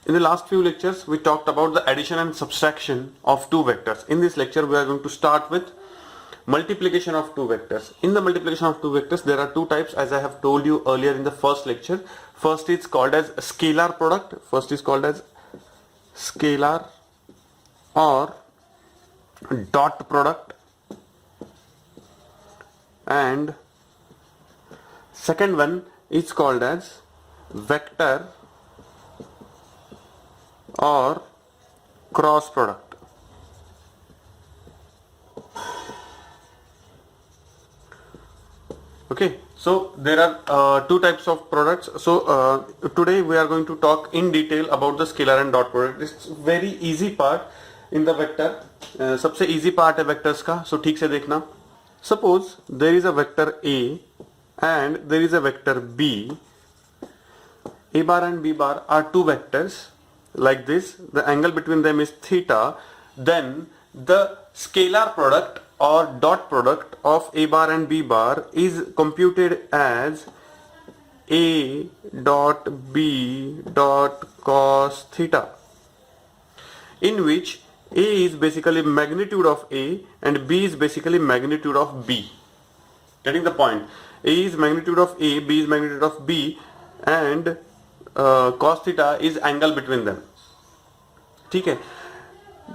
In the last few lectures, we talked about the addition and subtraction of two vectors. In this lecture, we are going to start with multiplication of two vectors. In the multiplication of two vectors, there are two types, as I have told you earlier in the first lecture. First is called as scalar product. First is called as scalar or dot product, and second one is called as vector or cross product. Okay, so there are two types of products. So today we are going to talk in detail about the scalar and dot product. It's very easy part in the vector. सबसे easy part है vectors का. So ठीक से देखना. Suppose there is a vector A and there is a vector B. A bar and B bar are two vectors like this. The angle between them is theta. Then the scalar product or dot product of A bar and B bar is computed as A dot B dot cos theta, in which A is basically magnitude of A and B is basically magnitude of B. Getting the point? A is magnitude of A, B is magnitude of B, and cos theta is angle between them. ठीक है,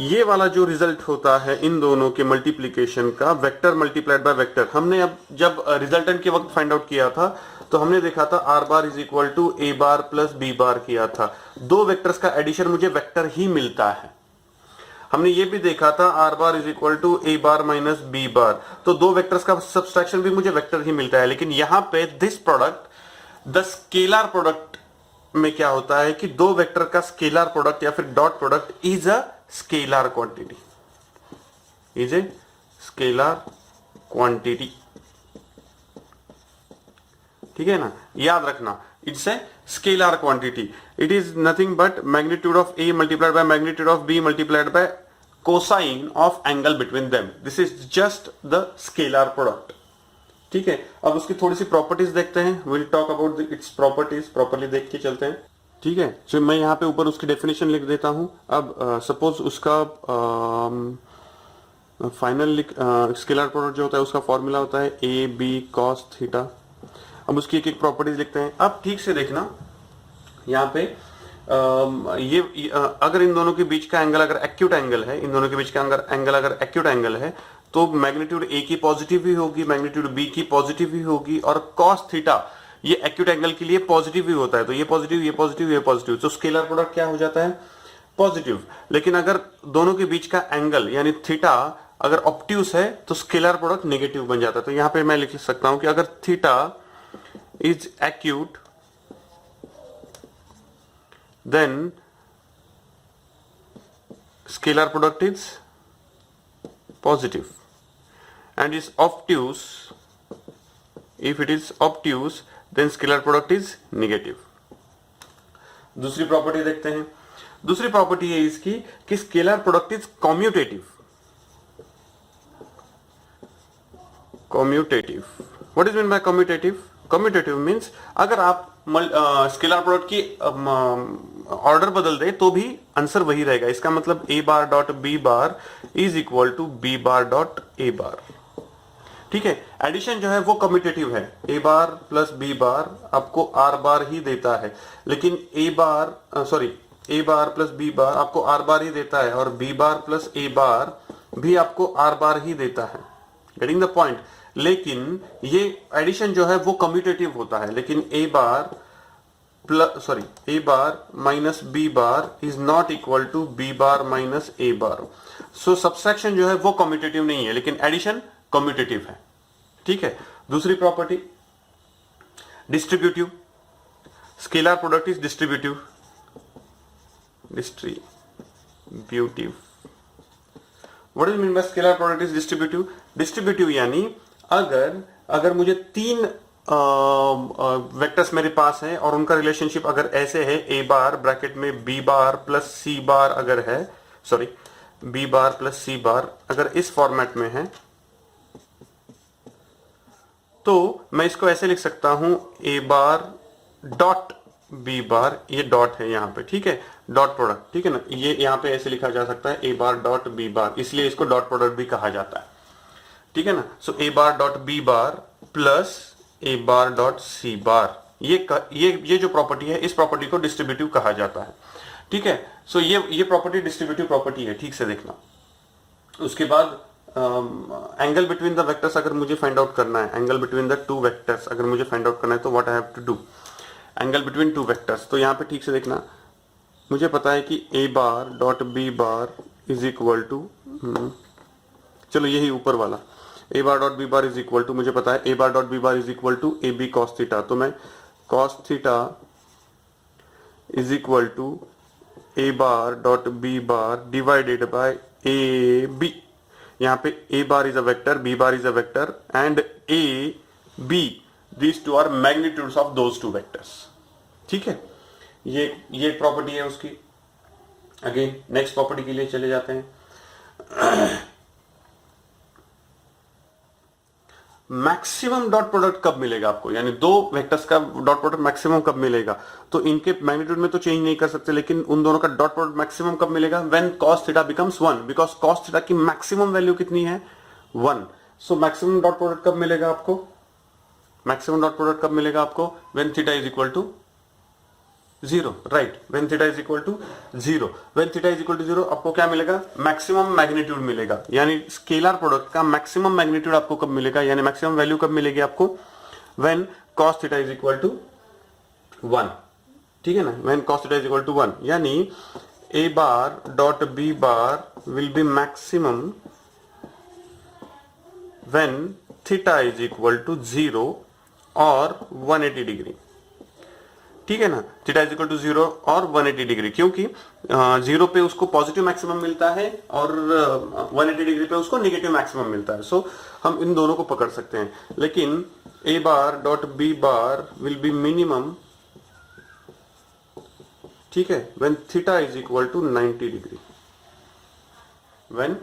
ये वाला जो result होता है इन दोनों के multiplication का, वेक्टर मल्टीप्लाइड बाय वेक्टर, हमने अब जब रिजल्टेंट के वक्त फाइंड आउट किया था तो हमने देखा था R bar is equal to A bar plus B bar किया था. दो वेक्टर्स का एडिशन मुझे वेक्टर ही मिलता है. हमने ये भी देखा था R bar is equal to A bar minus B bar, तो दो वेक्टर्स का सब्सट्रैक्शन भी मुझे वेक्टर ही मिलता है. लेकिन यहां पे this product the scalar product में क्या होता है कि दो वेक्टर का स्केलर प्रोडक्ट या फिर dot product is a scalar quantity, is a scalar quantity. ठीक है ना, याद रखना, it's a scalar quantity. It is nothing but magnitude of A multiplied by magnitude of B multiplied by cosine of angle between them. This is just the scalar product. ठीक है, अब उसकी थोड़ी सी प्रॉपर्टीज देखते हैं. Will talk about its properties, properly देख के चलते हैं. ठीक है, तो मैं यहाँ पे ऊपर उसकी डेफिनेशन लिख देता हूं. अब सपोज उसका फाइनल स्केलर प्रोडक्ट जो होता है उसका फॉर्मूला होता है ए बी कॉस थीटा. अब उसकी एक एक प्रॉपर्टीज लिखते हैं. अब ठीक से देखना, यहाँ पे अगर इन दोनों के बीच का एंगल अगर एक्यूट एंगल है, इन दोनों के बीच का एंगल अगर एक्यूट एंगल है, तो मैग्नीट्यूड ए की पॉजिटिव ही होगी, मैग्नीट्यूड बी की पॉजिटिव ही होगी, और कॉस थीटा ये एक्यूट एंगल के लिए पॉजिटिव ही होता है. तो ये पॉजिटिव, ये पॉजिटिव, ये पॉजिटिव, तो स्केलर प्रोडक्ट क्या हो जाता है? पॉजिटिव. लेकिन अगर दोनों के बीच का एंगल यानी थीटा अगर ऑब्ट्यूस है तो स्केलर प्रोडक्ट नेगेटिव बन जाता है. तो यहां पे मैं लिख सकता हूं कि अगर theta is acute then scalar product is positive, and is obtuse. If it is obtuse, then scalar product is negative. दूसरी प्रॉपर्टी देखते हैं. दूसरी प्रॉपर्टी है इसकी कि scalar product is commutative. Commutative, what is mean by commutative? Commutative means अगर आप scalar product की ऑर्डर बदल दे तो भी आंसर वही रहेगा. इसका मतलब A bar dot B bar is equal to B bar dot A bar. ठीक है, एडिशन जो है वो कम्यूटेटिव है. ए बार प्लस बी बार आपको आर बार ही देता है, लेकिन ए बार प्लस बी बार आपको आर बार ही देता है, और बी बार प्लस ए बार भी आपको आर बार ही देता है. Getting the point? लेकिन ये एडिशन जो है वो कम्यूटेटिव होता है. लेकिन A bar minus B bar is not equal to B bar minus A bar. So subtraction जो है वो कम्यूटेटिव नहीं है, लेकिन एडिशन कम्यूटेटिव है. ठीक है, दूसरी property distributive. Scalar product is distributive. What is mean by scalar product is distributive? Distributive यानी अगर मुझे तीन वेक्टर्स मेरे पास हैं और उनका रिलेशनशिप अगर ऐसे है, ए बार ब्रैकेट में बी बार प्लस सी बार अगर है, बी बार प्लस सी बार अगर इस फॉर्मेट में है, तो मैं इसको ऐसे लिख सकता हूं ए बार डॉट बी बार, ये डॉट है यहाँ पे, ठीक है, डॉट प्रोडक्ट, ठीक है ना, ये यहाँ पे ऐसे लिखा जा सकता है ए बार डॉट बी बार, इसलिए इसको डॉट प्रोडक्ट भी कहा जाता है, ठीक है ना। So A bar dot B bar plus A bar dot C bar, ये जो प्रॉपर्टी है, इस प्रॉपर्टी को डिस्ट्रीब्यूटिव कहा जाता है, ठीक है। सो ये प्रॉपर्टी डिस्ट्रीब्यूटिव प्रॉपर्टी है, ठीक से देखना। उसके बाद एंगल बिटवीन द वेक्टर्स अगर मुझे फाइंड आउट करना है, angle between the two vectors अगर मुझे फाइंड आउट करना है, तो what I have to do, angle between two vectors, तो यहाँ पे ठीक से देखना, मुझे पता है कि A bar dot B bar is equal to, चलो यही ऊपर वाला, A bar dot B bar is equal to, मुझे पता है A bar dot B bar is equal to A B cos theta, तो मैं cos theta is equal to A bar dot B bar divided by A B, यहाँ पे A bar is a vector, B bar is a vector and A B, these two are magnitudes of those two vectors, ठीक है। ये property है उसकी। Again next property के लिए चले जाते हैं। मैक्सिमम डॉट प्रोडक्ट कब मिलेगा आपको, यानी दो वेक्टर्स का डॉट प्रोडक्ट मैक्सिमम कब मिलेगा, तो इनके मैग्नीट्यूड में तो चेंज नहीं कर सकते, लेकिन उन दोनों का डॉट प्रोडक्ट मैक्सिमम कब मिलेगा, when cos theta becomes 1, because cos theta की मैक्सिमम वैल्यू कितनी है, 1। सो मैक्सिमम डॉट प्रोडक्ट कब मिलेगा आपको, मैक्सिमम डॉट प्रोडक्ट कब मिलेगा आपको, when theta is equal to 0, right, when theta is equal to 0, when theta is equal to 0 आपको क्या मिलेगा, मैक्सिमम मैग्नीट्यूड मिलेगा, यानी स्केलर प्रोडक्ट का मैक्सिमम मैग्नीट्यूड आपको कब मिलेगा, यानी मैक्सिमम वैल्यू कब मिलेगी आपको, when cos theta is equal to 1, ठीक है ना, when cos theta is equal to 1, यानी A bar dot B bar will be maximum when theta is equal to 0 और 180 डिग्री, ठीक है ना, थीटा इज इक्वल टू 0 और 180 डिग्री, क्योंकि 0 पे उसको पॉजिटिव मैक्सिमम मिलता है और 180 डिग्री पे उसको नेगेटिव मैक्सिमम मिलता है। सो हम इन दोनों को पकड़ सकते हैं, लेकिन A bar dot B bar will be minimum, ठीक है, when theta is equal to 90 degree, when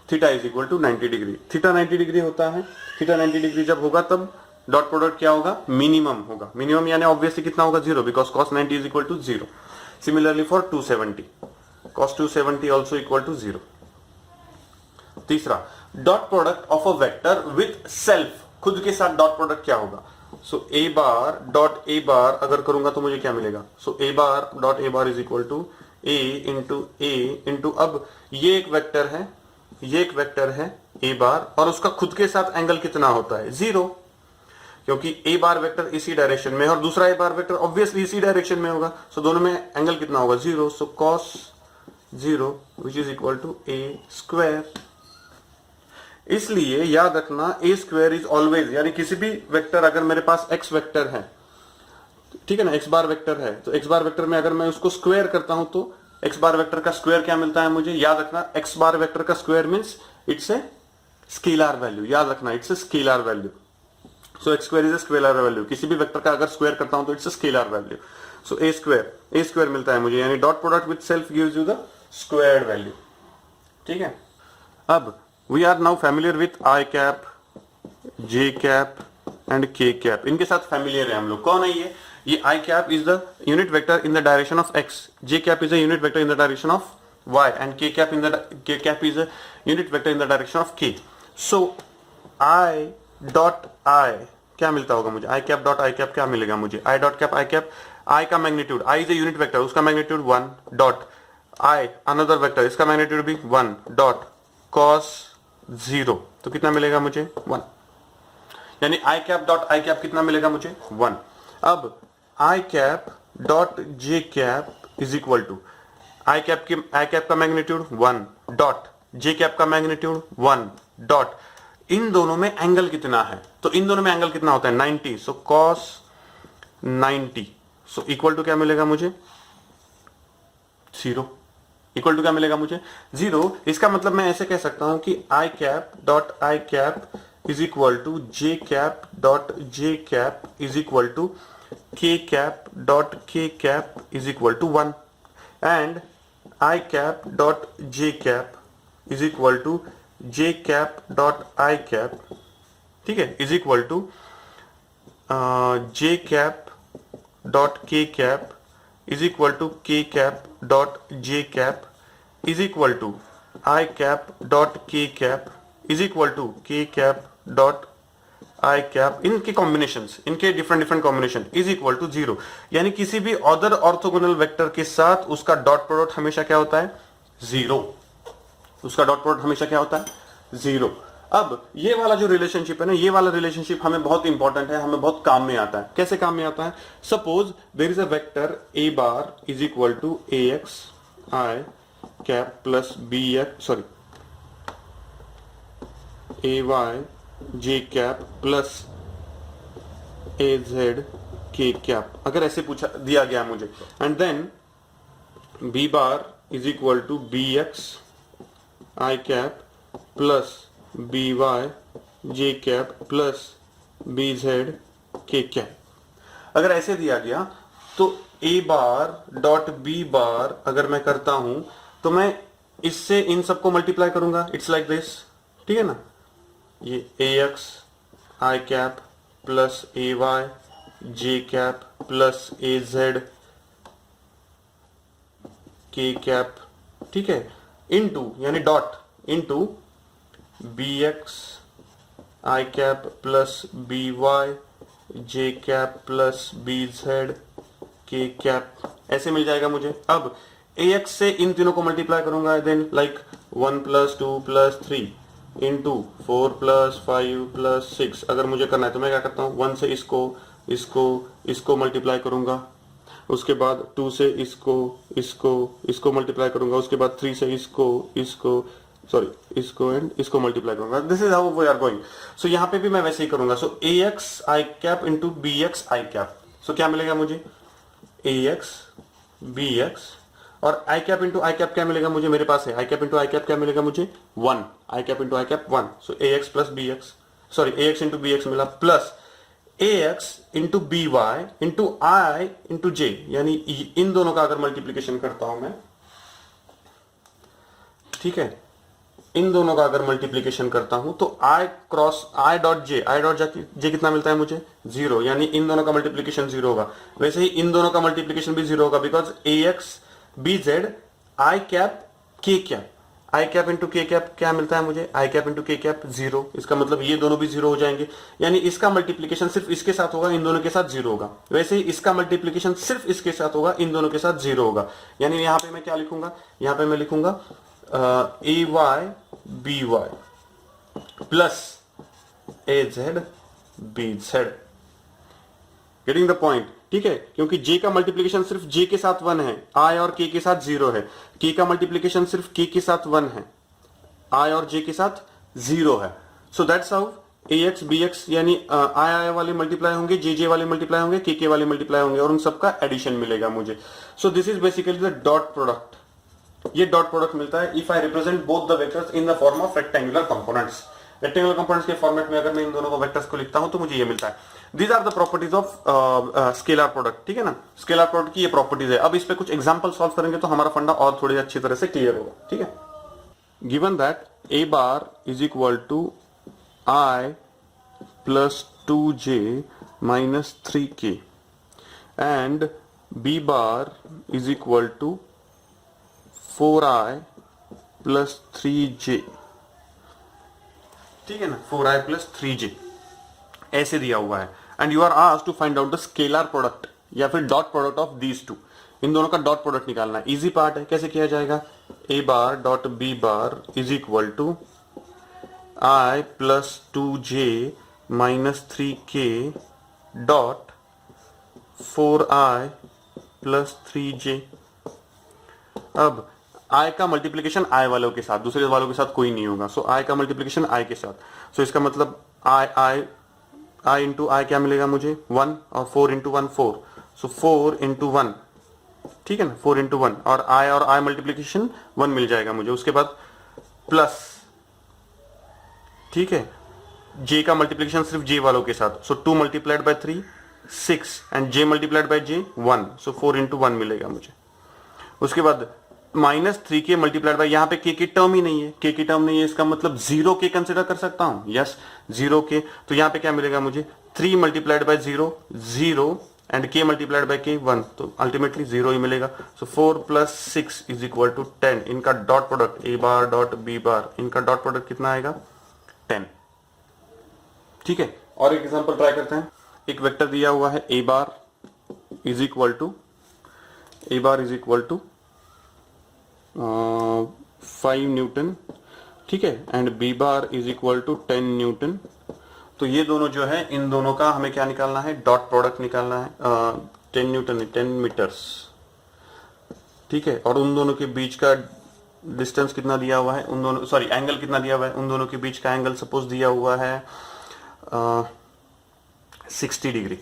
theta is equal to 90 degree, theta 90 degree होता है, थीटा 90 डिग्री जब होगा तब डॉट प्रोडक्ट क्या होगा, मिनिमम होगा, मिनिमम यानी ऑब्वियसली कितना होगा, 0, because cos 90 is equal to 0। Similarly for 270, cos 270 also equal to 0। तीसरा, dot product of a vector with self, खुद के साथ डॉट प्रोडक्ट क्या होगा, सो ए बार डॉट ए बार अगर करूंगा तो मुझे क्या मिलेगा, so A bar dot A bar is equal to A into अब ये एक वेक्टर है, ये एक वेक्टर है ए बार, और उसका खुद के साथ एंगल कितना होता है, 0, क्योंकि ए बार वेक्टर इसी डायरेक्शन में है और दूसरा ए बार वेक्टर ऑब्वियसली इसी डायरेक्शन में होगा, सो दोनों में एंगल कितना होगा, 0, so cos 0 which is equal to A square. इसलिए याद रखना ए स्क्वायर इज ऑलवेज, यानी किसी भी वेक्टर अगर मेरे पास एक्स वेक्टर है, ठीक है ना, एक्स बार वेक्टर है, तो एक्स बार वेक्टर में अगर मैं उसको स्क्वायर करता हूं तो एक्स बार वेक्टर का स्क्वायर क्या मिलता है मुझे, याद रखना एक्स बार वेक्टर का square means it's a scalar value, याद रखना it's a scalar value. So x square is a scalar value, किसी भी वेक्टर का अगर स्क्वायर करता हूं तो it's a scalar value, so A square मिलता है मुझे, यानी dot product with self gives you the squared value, ठीक है। अब we are now familiar with I cap, J cap and K cap, इनके साथ फैमिलियर है हम लोग। कौन है ये I cap is the unit vector in the direction of X, J cap is a unit vector in the direction of Y and K cap is a unit vector in the direction of K. So I dot I क्या मिलता होगा मुझे, I cap dot I cap क्या मिलेगा मुझे, I dot cap I cap, I का magnitude, I is a unit vector, उसका magnitude 1 dot I another vector, इसका मैग्नीट्यूड भी 1 डॉट cos 0, तो कितना मिलेगा मुझे 1, यानी I cap dot I cap कितना मिलेगा मुझे 1। अब I cap dot J cap is equal to I cap का मैग्नीट्यूड 1 डॉट जे कैप का मैग्नीट्यूड 1 डॉट, इन दोनों में एंगल कितना है, तो इन दोनों में एंगल कितना होता है 90, सो cos 90, सो इक्वल टू क्या मिलेगा मुझे 0, इक्वल टू क्या मिलेगा मुझे 0। इसका मतलब मैं ऐसे कह सकता हूं कि I cap dot I cap is equal to J cap dot J cap is equal to K cap dot K cap is equal to 1 and I cap dot J cap is equal to J cap dot I cap, ठीक है, is equal to J cap dot K cap is equal to K cap dot J cap is equal to I cap dot K cap is equal to K cap dot I cap, इनके combinations, इनके different combination is equal to 0। यानी किसी भी other orthogonal vector के साथ उसका dot product हमेशा क्या होता है? 0। उसका डॉट प्रोडक्ट हमेशा क्या होता है? 0। अब ये वाला जो रिलेशनशिप है ना, ये वाला रिलेशनशिप हमें बहुत इंपॉर्टेंट है, हमें बहुत काम में आता है। कैसे काम में आता है? Suppose there is a vector A bar is equal to A X I cap plus B X, sorry A Y J cap plus A Z K cap, अगर ऐसे पूछा दिया गया मुझे, and then B bar is equal to B X I cap plus B Y J cap plus B Z K cap, अगर ऐसे दिया गया तो ए बार डॉट बी बार अगर मैं करता हूं तो मैं इससे इन सबको मल्टीप्लाई करूंगा। इट्स लाइक दिस, ठीक है ना? ये ए X I cap plus A Y J cap plus A Z K cap, ठीक है, इनटू यानी dot into B X I cap plus B Y J cap plus B Z K cap, ऐसे मिल जाएगा मुझे। अब ए एक्स से इन तीनों को मल्टीप्लाई करूंगा, then like 1 plus 2 plus 3 into 4 plus 5 plus 6, अगर मुझे करना है तो मैं क्या करता हूँ, 1 से इसको मल्टीप्लाई करूंगा, उसके बाद 2 से इसको मल्टीप्लाई करूंगा, उसके बाद 3 से इसको एंड इसको मल्टीप्लाई करूंगा। This is how we are going. So यहाँ पे भी मैं वैसे ही करूंगा। So A X I cap into B X I cap, so क्या मिलेगा मुझे? ए एक्स बी एक्स और I cap into I cap क्या मिलेगा मुझे? मेरे पास है I cap into I cap क्या मिलेगा मुझे? 1, I cap into I cap 1। So A X plus B X, sorry A X into B X मिला, plus A X into B Y into I into J, यानी इन दोनों का अगर multiplication करता हूं मैं, ठीक है, इन दोनों का अगर मल्टीप्लीकेशन करता हूं तो आई क्रॉस आई डॉट जे कितना मिलता है मुझे? 0, यानी इन दोनों का मल्टीप्लीकेशन 0 होगा। वैसे ही इन दोनों का मल्टीप्लीकेशन भी 0 होगा, because A X B Z I cap K cap, I cap into K cap क्या मिलता है मुझे? I cap into K cap 0। इसका मतलब ये दोनों भी 0 हो जाएंगे, यानी इसका मल्टीप्लीकेशन सिर्फ इसके साथ होगा, इन दोनों के साथ 0 होगा। वैसे ही इसका मल्टीप्लीकेशन सिर्फ इसके साथ होगा, इन दोनों के साथ 0 होगा। यानी यहां पे मैं क्या लिखूंगा? यहां पे मैं लिखूंगा A Y B Y plus A Z B Z. Getting the point, ठीक है? क्योंकि जे का मल्टीप्लीकेशन सिर्फ जे के साथ 1 है, आई और के साथ 0 है। के का मल्टीप्लीकेशन सिर्फ के साथ 1 है, आई और जे के साथ 0 है। So that's how A X B X, यानी आई वाले मल्टीप्लाई होंगे, जे वाले मल्टीप्लाई होंगे, के वाले मल्टीप्लाई होंगे, और उन सबका एडिशन मिलेगा मुझे। सो this is basically the dot product. ये डॉट प्रोडक्ट मिलता है if I represent both the vectors in the form of rectangular components. Rectangular components के फॉर्मेट में अगर मैं इन दोनों को वेक्टर्स को लिखता हूं तो मुझे ये मिलता है। These are the properties of scalar product, ठीक है ना? स्केलर प्रोडक्ट की ये प्रॉपर्टीज है। अब इस पे कुछ एग्जांपल सॉल्व करेंगे तो हमारा फंडा और थोड़ी अच्छी तरह से क्लियर होगा, ठीक है? Given that A bar is equal to I plus 2j minus 3k and B bar is equal to 4i plus 3j, ठीक है ना? 4i प्लस 3j ऐसे दिया हुआ है, and you are asked to find out the scalar product या फिर dot product of these two. इन दोनों का डॉट प्रोडक्ट निकालना है। इजी पार्ट है, कैसे किया जाएगा? A bar dot B bar is equal to I plus 2j minus 3k dot 4i plus 3j। अब आई का मल्टीप्लीकेशन आई वालों के साथ, दूसरे वालों के साथ कोई नहीं होगा। सो आई का मल्टीप्लीकेशन आई के साथ, सो इसका मतलब आई इंटू आई क्या मिलेगा मुझे? 1, और 4 इंटू 1 4, सो 4 इंटू 1, ठीक है ना? 4 इंटू 1, और आई मल्टीप्लीकेशन 1 मिल जाएगा मुझे। उसके बाद प्लस, ठीक है, जे का मल्टीप्लीकेशन सिर्फ जे वालों के साथ, सो 2 multiplied by 3 6 and J multiplied by J 1, so 4 into 1 मिलेगा मुझे। उसके बाद माइनस 3k मल्टीप्लाइड बाय, यहाँ पे k की टर्म ही नहीं है, k की टर्म नहीं है, इसका मतलब 0k कंसिडर कर सकता हूं, यस 0k। तो यहाँ पे क्या मिलेगा मुझे? 3 multiplied bye 0 0 and k multiplied by k 1, तो अल्टीमेटली 0 ही मिलेगा. सो 4 प्लस 6 इज इक्वल टू 10. इनका dot product a bar dot b बार, इनका डॉट प्रोडक्ट कितना आएगा 10. ठीक है. और एक एग्जांपल ट्राई करते हैं. एक वेक्टर दिया हुआ है a bar is equal to 5 newton. ठीक है. And b bar is equal to 10 newton. तो ये दोनों जो है, इन दोनों का हमें क्या निकालना है, डॉट प्रोडक्ट निकालना है. 10 न्यूटन 10 मीटर्स. ठीक है. और उन दोनों के बीच का डिस्टेंस कितना दिया हुआ है, उन दोनों, सॉरी एंगल कितना दिया हुआ है, उन दोनों के बीच का एंगल सपोज दिया हुआ है 60 डिग्री.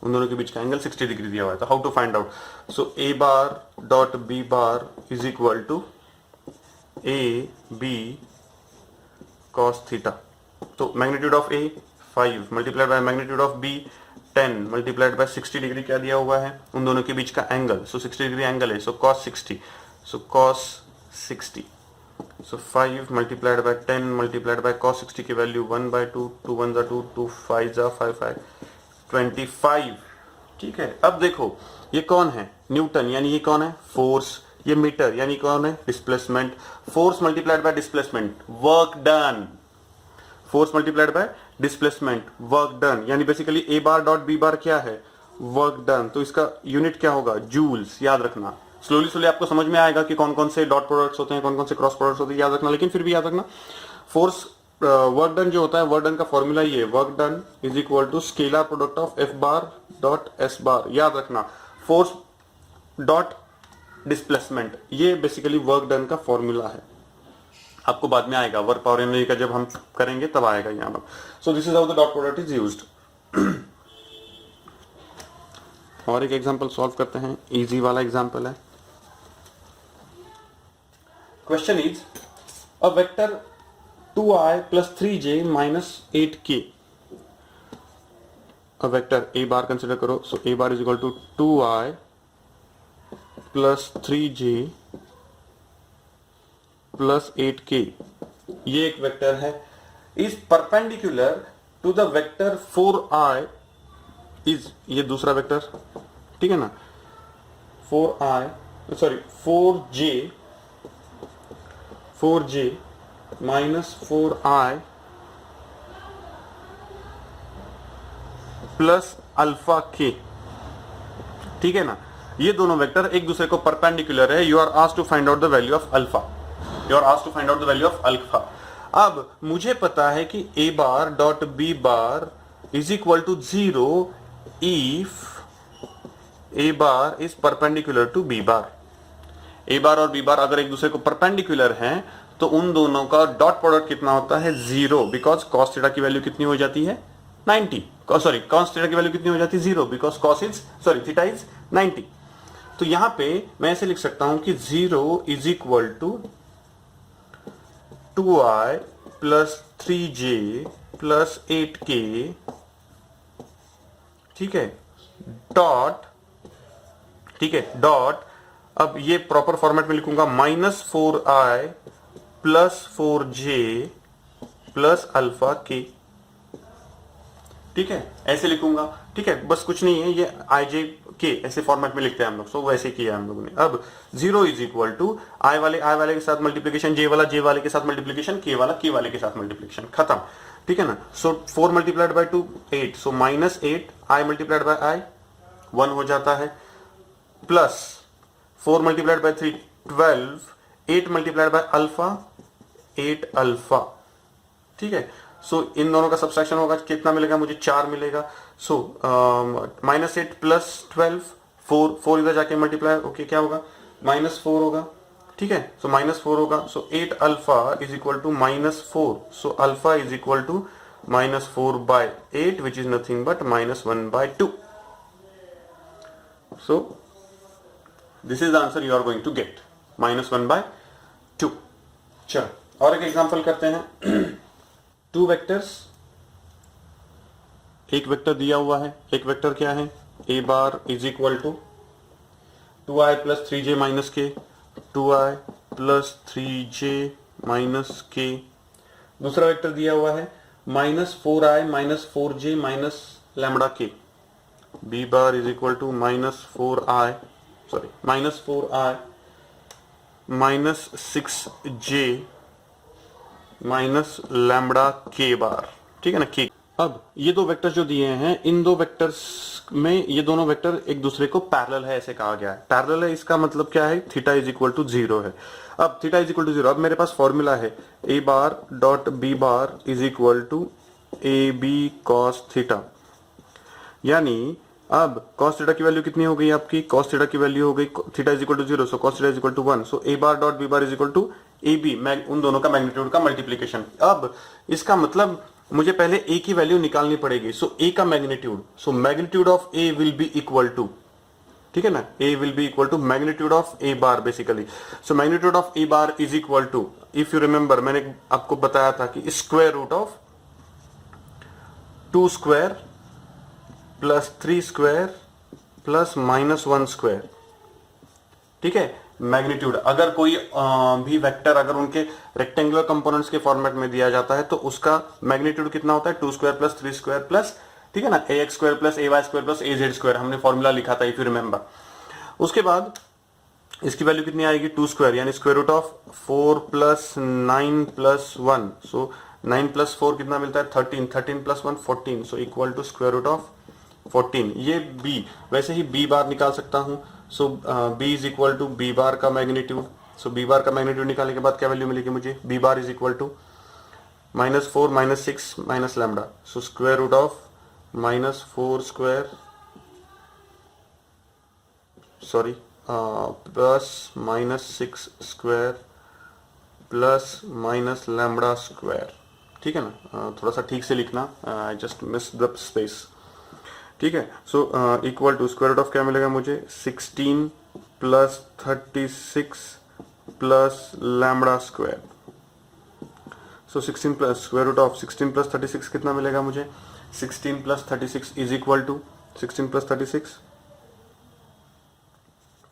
उन दोनों के बीच का एंगल 60 डिग्री दिया हुआ है. तो how to find out. So a bar dot b bar is equal to a b cos theta. तो magnitude of a 5 multiplied by magnitude of b 10 multiplied by 60 degree क्या दिया हुआ है, उन दोनों के बीच का एंगल. सो 60 डिग्री एंगल है, सो cos 60. सो cos 60. सो 5 multiplied bye 10 multiplied bye cos 60 की वैल्यू 1/2, 2 1 2, 2 5 5 25. ठीक है. अब देखो ये कौन है, न्यूटन, यानी ये कौन है, फोर्स. ये मीटर, यानी कौन है, displacement. Force multiplied by displacement, work done. Force multiplied by displacement, work done. यानी basically a bar dot b bar क्या है, वर्क डन. तो इसका यूनिट क्या होगा, जूल्स. याद रखना. स्लोली स्लोली आपको समझ में आएगा कि कौन कौन से डॉट प्रोडक्ट्स होते हैं, कौन कौन से क्रॉस प्रोडक्ट्स होते हैं, याद रखना. लेकिन फिर भी याद रखना, फोर्स वर्क डन जो होता है, वर्क डन का फॉर्मूला ये, work done is equal to scalar product of f bar dot s bar. याद रखना, फोर्स डॉट डिस्प्लेसमेंट, ये बेसिकली वर्क डन का फॉर्मूला है. आपको बाद में आएगा, वर्क पावर एनर्जी का जब हम करेंगे तब आएगा यहाँ पर. सो this is how the dot product is used. और एक एग्जांपल सॉल्व करते हैं, इजी वाला एग्जांपल है. Question is a vector 2i plus 3j minus 8k. A vector a bar consider करो. So a bar is equal to 2i plus 3j plus 8k. ये एक vector है, is perpendicular to the vector 4i is, ये दूसरा vector. ठीक है ना, 4j minus 4i plus alpha k. ठीक है ना, ये दोनों वेक्टर एक दूसरे को परपेंडिकुलर है. You are asked to find out the value of alpha. अब मुझे पता है कि a bar dot b bar is equal to 0 if a bar is perpendicular to b bar. a bar और b बार अगर एक दूसरे को परपेंडिकुलर हैं तो उन दोनों का डॉट प्रोडक्ट कितना होता है, 0. बिकॉज cos थीटा की वैल्यू कितनी हो जाती है, 90. सॉरी, cos थीटा की वैल्यू कितनी हो जाती है, 0. Because theta is 90. तो यहां पे मैं ऐसे लिख सकता हूं कि 0 is equal to 2i plus 3j plus 8k. ठीक है. डॉट, ठीक है, डॉट. अब ये प्रॉपर फॉर्मेट में लिखूंगा, minus 4i plus 4j plus alpha k. ठीक है, ऐसे लिखूंगा. ठीक है, बस कुछ नहीं है, ये आई जे के ऐसे फॉर्मेट में लिखते हैं हम लोग. सो वैसे किया हम लोगों ने. अब 0 इज इक्वल टू आई वाले के साथ मल्टीप्लीकेशन, जे वाले के साथ मल्टीप्लीकेशन, के वाले के साथ मल्टीप्लीकेशन, खत्म. ठीक है ना. So 4 multiplied by 2 8. So minus 8 I multiplied by I 1 हो जाता है, plus 4 multiplied by 3 12, 8 multiplied by alpha 8 alpha. ठीक है. सो इन दोनों का सब्सट्रैक्शन होगा, कितना मिलेगा मुझे, 4 मिलेगा. सो माइनस 8 प्लस 12, 4 इधर जाके मल्टीप्लाई, ओके, क्या होगा, माइनस 4 होगा. ठीक है. सो माइनस 4 होगा. So 8 alpha is equal to minus 4. So alpha is equal to minus 4 by 8 which is nothing but minus 1 by 2. So this is the answer you are going to get, minus 1 by 2. चलो और एक example करते हैं. 2 vectors, एक vector दिया हुआ है, एक वेक्टर क्या है, a bar is equal to 2i plus 3j minus K, 2i plus 3j minus के. दूसरा वेक्टर दिया हुआ है minus 4i minus 4j minus lambda K. B bar is equal to -4i sorry -4i -6j minus lambda K bar, ठीक है ना, के। अब ये दो वेक्टर्स जो दिए हैं, इन दो वेक्टर्स में ये दोनों वेक्टर एक दूसरे को पैरेलल है, ऐसे कहा गया है। पैरेलल है इसका मतलब क्या है, थीटा इज इक्वल टू 0 है। अब थीटा इज इक्वल टू 0, अब मेरे पास फॉर्मूला है A bar dot B bar is equal to A B cos theta, यानी अब cos थीटा की वैल्यू कितनी हो गई आपकी, cos थीटा की वैल्यू हो गई theta is equal to 0, so cos theta is equal to 1, so A bar dot B bar is equal to A B, उन दोनों का मैग्नीट्यूड का मल्टीप्लीकेशन। अब इसका मतलब मुझे पहले ए की वैल्यू निकालनी पड़ेगी, सो ए का magnitude, so magnitude of A will be equal to, ठीक है ना, A will be equal to magnitude of A bar basically. So magnitude of A bar is equal to, if you remember मैंने आपको बताया था कि square root of 2 square plus 3 square plus -1 square, ठीक है। मैग्नीट्यूड अगर कोई भी वेक्टर अगर उनके रेक्टेंगुलर कंपोनेंट्स के फॉर्मेट में दिया जाता है तो उसका मैग्नीट्यूड कितना होता है, 2 स्क्वायर प्लस 3 स्क्वायर प्लस, ठीक है ना, ax square plus ay square plus az square, हमने फॉर्मूला लिखा था इफ यू रिमेंबर। उसके बाद इसकी वैल्यू कितनी आएगी, 2 स्क्वायर, यानी square root of 4 plus 9 plus 1, so 9 plus 4 कितना मिलता है, 13, 13 plus 1 14, so equal to square root of 14। ये b, वैसे ही b बार निकाल सकता हूं, so b is equal to b bar का मैग्नीट्यूड, सो b बार का मैग्नीट्यूड निकालने के बाद क्या वैल्यू मिलेगी मुझे, b bar is equal to -4 -6 minus lambda, so square root of -4 square sorry plus -6 square plus minus lambda square, ठीक है ना, थोड़ा सा ठीक से लिखना, I just miss the space, ठीक है। So equal to square root of क्या मिलेगा मुझे, 16 plus 36 plus lambda square, so 16 plus square root of 16 plus 36 कितना मिलेगा मुझे, 16 plus 36 is equal to 16 plus 36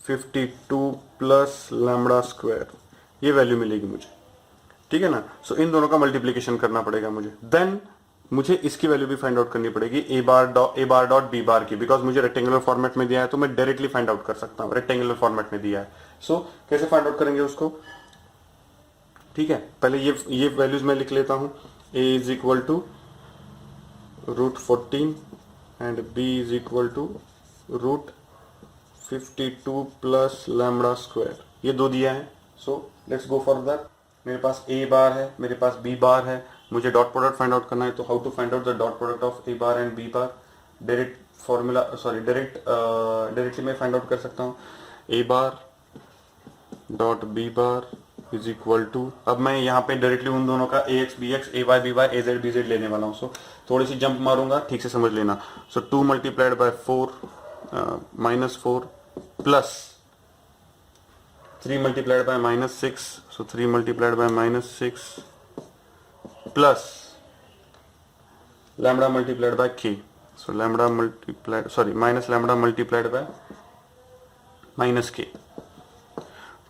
52 plus lambda square, ये वैल्यू मिलेगी मुझे, ठीक है ना। सो इन दोनों का मल्टीप्लीकेशन करना पड़ेगा मुझे, देन मुझे इसकी वैल्यू भी फाइंड आउट करनी पड़ेगी ए बार डॉट बी बार की, बिकॉज मुझे रेक्टेंगुलर फॉर्मेट में दिया है तो मैं डायरेक्टली फाइंड आउट कर सकता हूँ, रेक्टेंगुलर फॉर्मेट में दिया है। सो कैसे फाइंड आउट करेंगे उसको, ठीक है, पहले ये वैल्यूज मैं लिख लेता हूँ, A is equal to √14 and B is equal to √52 plus lambda square, ये दो दिया है। So let's go for that, मेरे पास ए बार है, मेरे पास बी बार है, मुझे डॉट प्रोडक्ट फाइंड आउट करना है, तो how to find out the dot product of A bar and B bar, direct formula sorry directly मैं फाइंड आउट कर सकता हूँ, A bar dot B bar is equal to, अब मैं यहाँ पे डायरेक्टली उन दोनों का ax bx ay by az bz लेने वाला हूँ। सो थोड़ी सी जंप मारूंगा, ठीक से समझ लेना। So 2 multiplied by 4 -4 plus 3 multiplied by -6, so 3 multiplied by -6 plus lambda multiplied by k, so lambda multiplied sorry minus lambda multiplied by -k,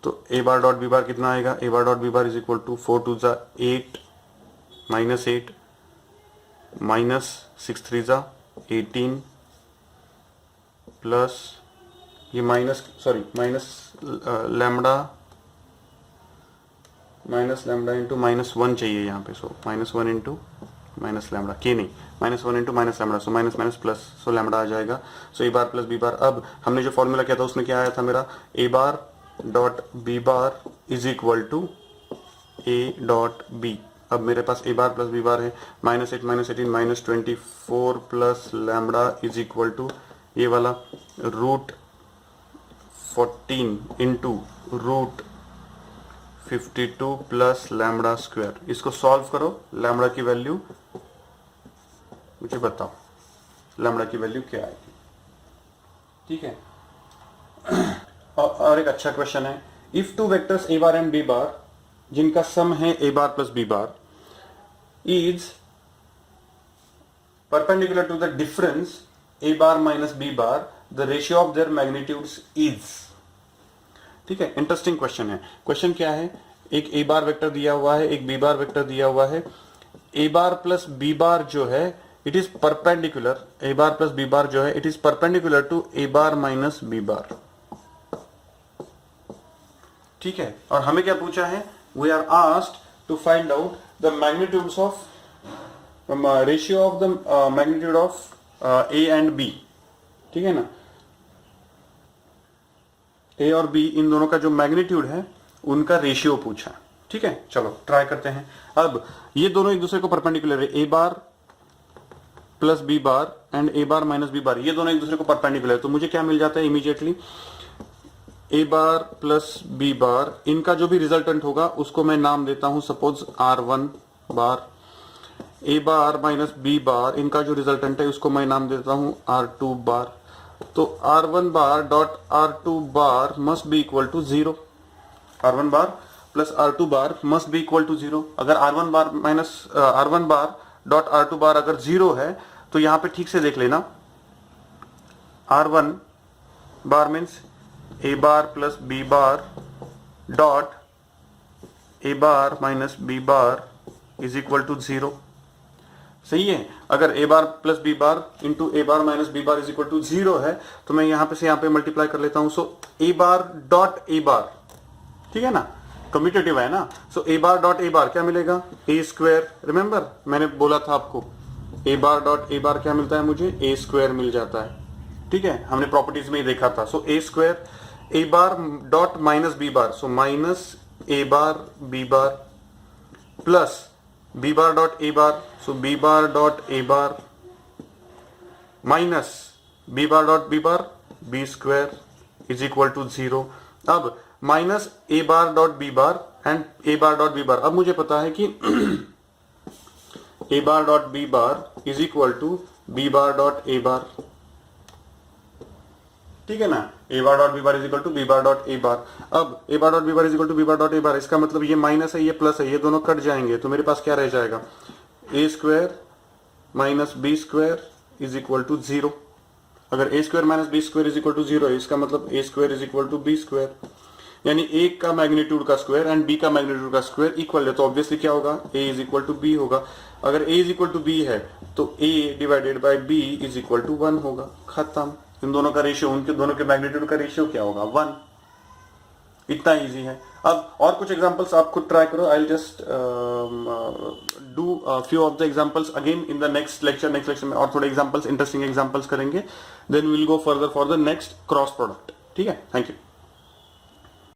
तो A bar dot B bar कितना आएगा, A bar dot B bar is equal to 4 2 जा 8 -8 minus 6 3 जा 18 plus ये minus lambda into -1 चाहिए यहाँ पे, सो -1 into minus lambda, के नहीं -1 into minus lambda, so minus minus plus, so lambda आ जाएगा। So A bar plus B bar, अब हमने जो फॉर्मूला किया था उसमें क्या आया था मेरा, A bar dot B bar is equal to A dot B. अब मेरे पास ए बार प्लस बी बार है, -8 -18 -24 plus lambda is equal to ये वाला √14 इंटू √52 प्लस लैम्बडा स्क्वायर। इसको सॉल्व करो, लैम्बडा की वैल्यू मुझे बताओ, लैम्बडा की वैल्यू क्या आएगी, ठीक है। और एक अच्छा क्वेश्चन है, if two vectors A bar and B bar जिनका सम है A bar plus B bar is perpendicular to the difference A bar minus B bar, the ratio of their magnitudes is, ठीक है। Interesting question है। Question क्या है, एक ए bar vector दिया हुआ है, एक बी बार वेक्टर दिया हुआ है। A bar plus B bar जो है it is perpendicular, A bar plus B bar जो है it is perpendicular to A bar minus B bar. ठीक है, और हमें क्या पूछा है, we are asked to find out the magnitudes of ratio of the magnitude of A and B. ठीक है ना, ए और बी इन दोनों का जो मैग्नीट्यूड है उनका रेशियो पूछा। ठीक है, चलो ट्राई करते हैं। अब ये दोनों एक दूसरे को परपेंडिकुलर है, A bar plus B bar and A bar minus B bar, ये दोनों एक दूसरे को परपेंडिकुलर है। तो मुझे क्या मिल जाता है इमीडिएटली, ए बार प्लस बी बार, इनका जो भी रिजल्टेंट होगा उसको मैं नाम देता हूं सपोज R1 बार। ए बार माइनस बी बार, इनका जो रिजल्टेंट है उसको मैं नाम देता हूं R2 बार। तो R1 bar dot R2 bar must be equal to 0। R1 bar plus R2 bar must be equal to 0। अगर R1 बार minus R1 bar dot R2 बार अगर 0 है तो यहां पे ठीक से देख लेना, R1 bar means A bar plus B bar dot A bar minus B bar is equal to 0। सही है, अगर A bar plus B bar into A bar minus B bar is equal to 0 है तो मैं यहां पे से यहां पे मल्टीप्लाई कर लेता हूं। सो A bar dot A bar, ठीक है ना, कम्यूटेटिव है ना। So A bar dot A बार क्या मिलेगा, ए स्क्वायर। रिमेंबर मैंने बोला था आपको ए बार डॉट ए बार क्या मिलता है, मुझे ए स्क्वायर मिल जाता है। ठीक है, हमने प्रॉपर्टीज में ही देखा था। So A square, A bar dot minus B bar, so minus A bar B bar plus B bar dot A bar, so B bar dot A bar minus B bar dot B bar B square is equal to 0। अब minus A bar dot B bar and A bar dot B bar, अब मुझे पता है कि A bar dot B bar is equal to B bar dot A bar. ठीक है ना, A bar dot B bar is equal to B bar dot A bar. अब A bar dot B bar is equal to B bar dot A bar, इसका मतलब ये minus है ये plus है, ये दोनों कट जाएंगे तो मेरे पास क्या रह जाएगा, A square minus B square is equal to 0। अगर A square minus B square is equal to 0 है, इसका मतलब A square is equal to B square, यानी ए का मैग्नीट्यूड का स्क्वायर एंड बी का मैग्नीट्यूड का स्क्वायर इक्वल है। तो ऑब्वियसली क्या होगा, A is equal to B होगा। अगर A is equal to B है तो A divided by B is equal to 1 होगा, खत्म। इन दोनों का रेशियो, उनके दोनों के मैग्नीट्यूड का रेशियो क्या होगा, 1। इतना इजी है। अब और कुछ एग्जांपल्स आप खुद ट्राई करो। I will just do few of the examples again in the next lecture में और थोड़े एग्जांपल्स, इंटरेस्टिंग एग्जांपल्स करेंगे, then we will go further for the next cross product. ठीक है, थैंक यू।